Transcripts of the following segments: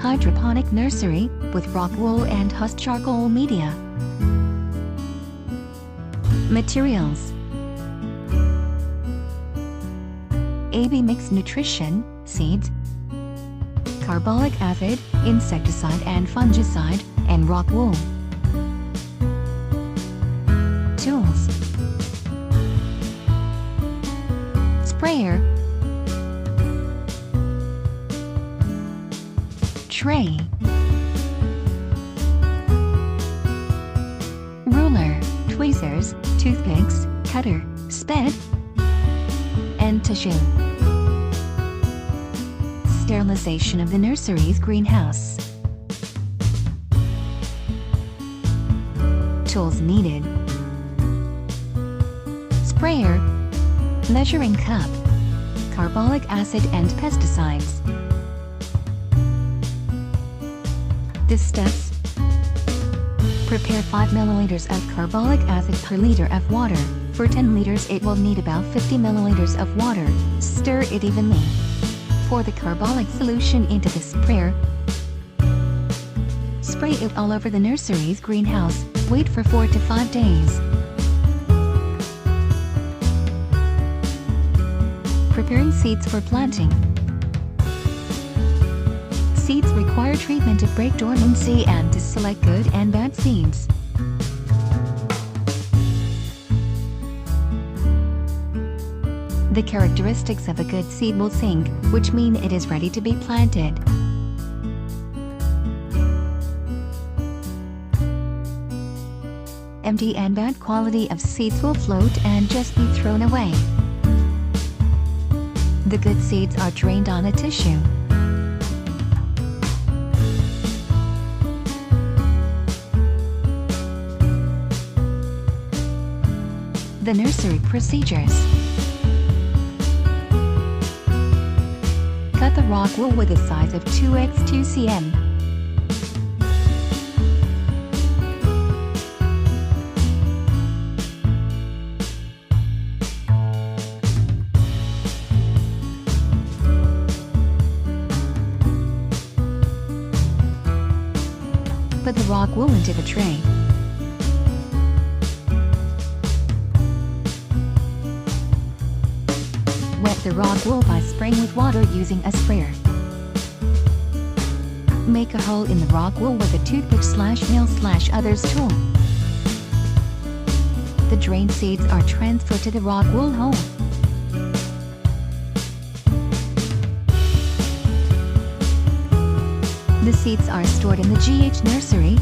Hydroponic nursery with rock wool and husk charcoal media. Materials: AB mixed nutrition, seeds, carbolic acid, insecticide and fungicide, and rock wool. Tools: sprayer, tray, ruler, tweezers, toothpicks, cutter, spade, and tissue. Sterilization of the nursery's greenhouse. Tools needed: sprayer, measuring cup, carbolic acid and pesticides. The steps: prepare 5 milliliters of carbolic acid per liter of water. For 10 liters it will need about 50 milliliters of water. Stir it evenly. Pour the carbolic solution into the sprayer. Spray it all over the nursery's greenhouse. Wait for 4 to 5 days. Preparing seeds for planting. Seeds require treatment to break dormancy and to select good and bad seeds. The characteristics of a good seed will sink, which mean it is ready to be planted. Empty and bad quality of seeds will float and just be thrown away. The good seeds are drained on a tissue. The nursery procedures: cut the rock wool with a size of 2x2 cm. Put the rock wool into the tray. Wet the rock wool by spraying with water using a sprayer. Make a hole in the rock wool with a toothpick/nail/others tool. The drained seeds are transferred to the rock wool hole. The seeds are stored in the GH nursery,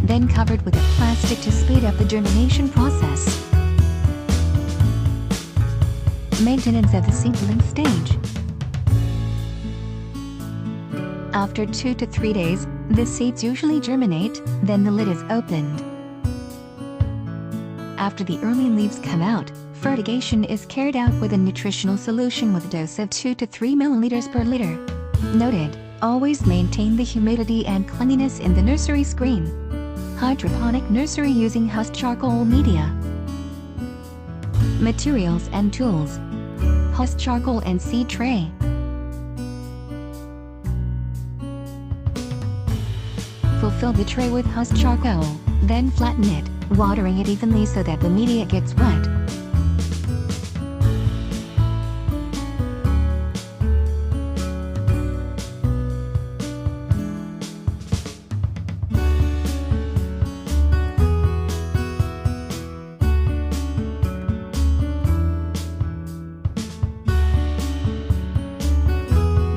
then covered with a plastic to speed up the germination process. Maintenance of the seedling stage. After 2 to 3 days, the seeds usually germinate, then the lid is opened. After the early leaves come out, fertigation is carried out with a nutritional solution with a dose of 2 to 3 milliliters per liter. Noted: always maintain the humidity and cleanliness in the nursery screen. Hydroponic nursery using husk charcoal media. Materials and tools: husk charcoal and seed tray. Fill the tray with husk charcoal, then flatten it, watering it evenly so that the media gets wet.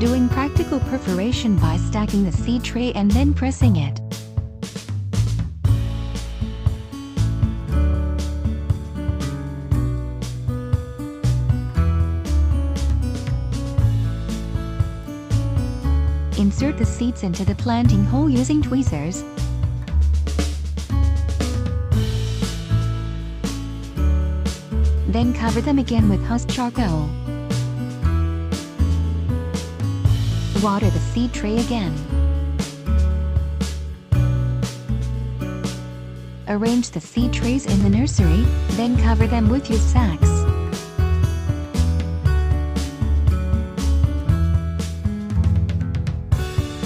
Doing practical perforation by stacking the seed tray and then pressing it. Insert the seeds into the planting hole using tweezers. Then cover them again with husk charcoal. Water the seed tray again. Arrange the seed trays in the nursery, then cover them with used sacks.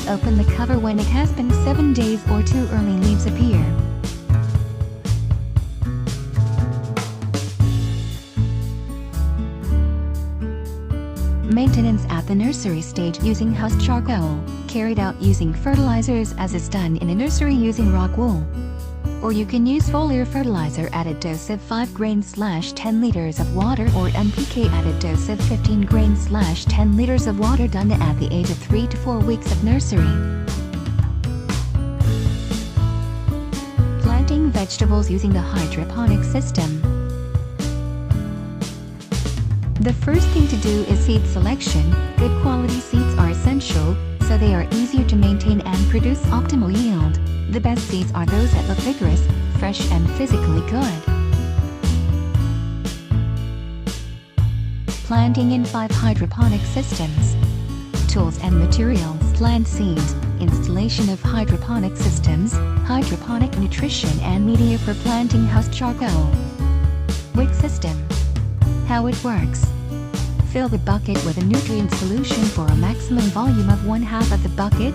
Open the cover when it has been 7 days or 2 early leaves appear. Maintenance at the nursery stage using husk charcoal, carried out using fertilizers as is done in a nursery using rock wool. Or you can use foliar fertilizer at a dose of 5 grains/10 liters of water or NPK at a dose of 15 grains/10 liters of water done at the age of 3 to 4 weeks of nursery. Planting vegetables using the hydroponic system. The first thing to do is seed selection. Good quality seeds are essential, so they are easier to maintain and produce optimal yield. The best seeds are those that look vigorous, fresh and physically good. Planting in 5 hydroponic systems. Tools and materials. Plant seeds, installation of hydroponic systems, hydroponic nutrition and media for planting husk charcoal. Wick system. How it works. Fill the bucket with a nutrient solution for a maximum volume of 1/2 of the bucket.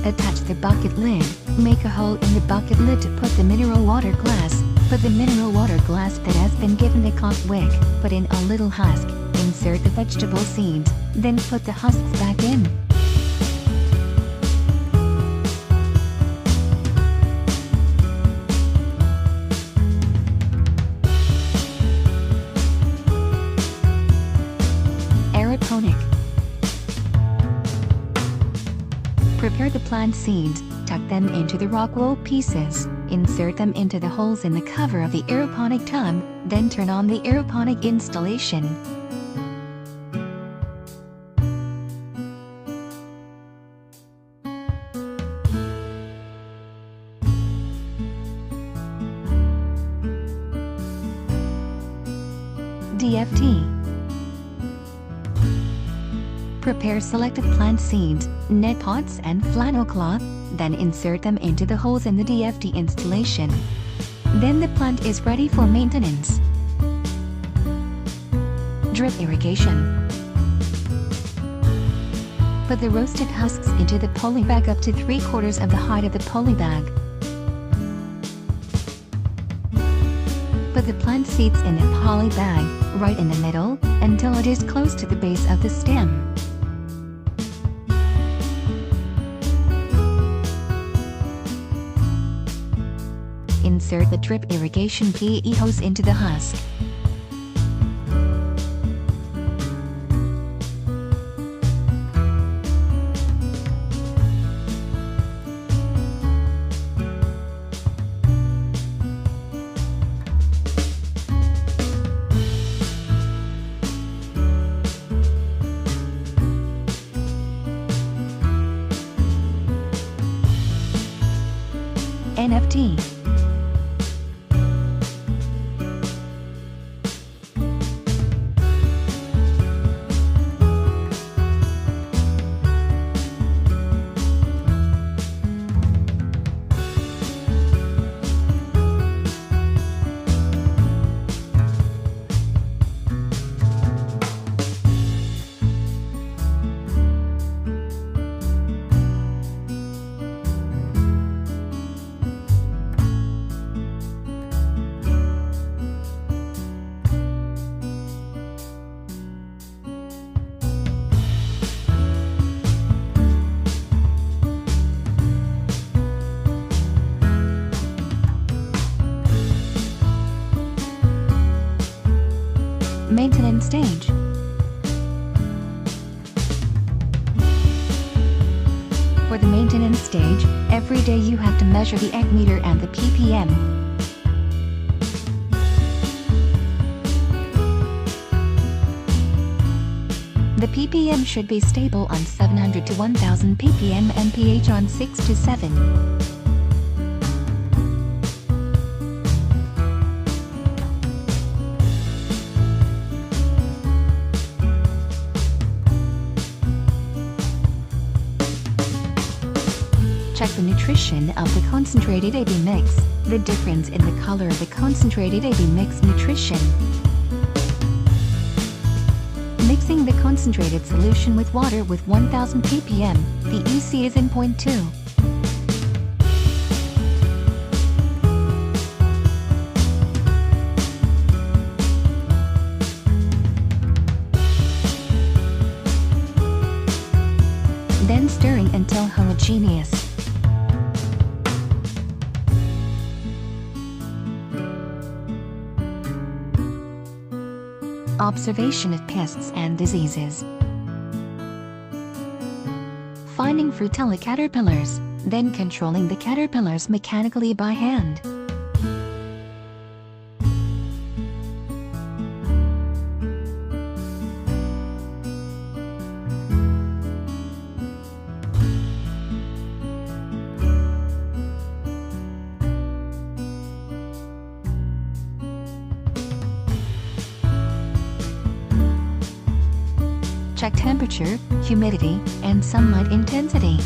Attach the bucket lid. Make a hole in the bucket lid to put the mineral water glass. Put the mineral water glass that has been given a caulk wick. Put in a little husk. Insert the vegetable seeds. Then put the husks back in. Aeroponic. Prepare the plant seeds, tuck them into the rock wool pieces, insert them into the holes in the cover of the aeroponic tub, then turn on the aeroponic installation. DFT. Prepare selected plant seeds, net pots and flannel cloth, then insert them into the holes in the DFT installation. Then the plant is ready for maintenance. Drip irrigation. Put the roasted husks into the poly bag up to 3/4 of the height of the poly bag. Put the plant seeds in a poly bag, right in the middle, until it is close to the base of the stem. Insert the drip irrigation PE hose into the husk. NFT. Maintenance stage. For the maintenance stage, every day you have to measure the egg meter and the ppm. The ppm should be stable on 700 to 1000 ppm and pH on 6 to 7. Check the nutrition of the concentrated AB mix, the difference in the color of the concentrated AB mix nutrition. mixing the concentrated solution with water with 1000 ppm, the EC is in 0.2. Then stirring until homogeneous. Observation of pests and diseases. Finding Frutella caterpillars, then controlling the caterpillars mechanically by hand. Check temperature, humidity, and sunlight intensity.